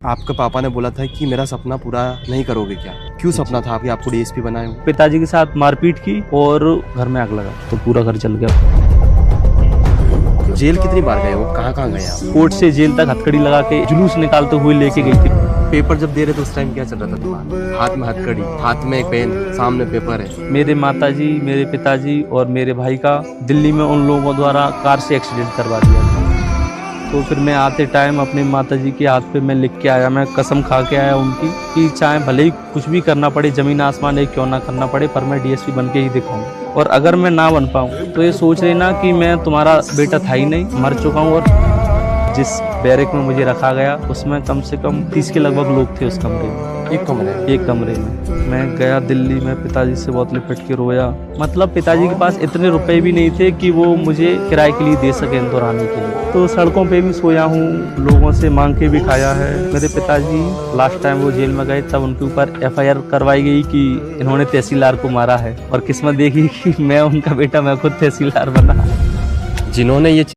आपके पापा ने बोला था कि मेरा सपना पूरा नहीं करोगे क्या? क्यों सपना था आपको डीएसपी बनाए हो? पिताजी के साथ मारपीट की और घर में आग लगा तो पूरा घर जल गया। जेल कितनी बार गए हो? कहाँ कहाँ गए आप? कोर्ट से जेल तक हथकड़ी लगा के जुलूस निकालते हुए लेके गई थी। पेपर जब दे रहे थे उस टाइम क्या चल रहा था तुम्हारा? हाथ में हथकड़ी, हाथ में एक पेन, सामने पेपर है। मेरे माताजी, मेरे पिताजी और मेरे भाई का दिल्ली में उन लोगों द्वारा कार से एक्सीडेंट करवा दिया था। तो फिर मैं आते टाइम अपनी माताजी के हाथ पे मैं लिख के आया, मैं कसम खा के आया उनकी कि चाहे भले ही कुछ भी करना पड़े, जमीन आसमान एक क्यों ना करना पड़े, पर मैं डीएसपी बन के ही दिखाऊं। और अगर मैं ना बन पाऊं तो ये सोच लेना कि मैं तुम्हारा बेटा था ही नहीं, मर चुका हूं। और जिस बैरक में मुझे रखा गया उसमें कम से कम 30 के लगभग लोग थे उस कमरे में। एक कमरे में मैं गया दिल्ली में, पिताजी से बहुत लिपट के रोया। मतलब पिताजी के पास इतने रुपए भी नहीं थे कि वो मुझे किराए के लिए दे सके इंदौर आने के लिए। तो सड़कों पे भी सोया हूँ, लोगों से मांग के भी खाया है। मेरे पिताजी लास्ट टाइम वो जेल में गए तब उनके ऊपर FIR करवाई गई कि इन्होंने तहसीलदार को मारा है, और किस्मत देखी कि मैं उनका बेटा, मैं खुद तहसीलदार बना। जिन्होंने ये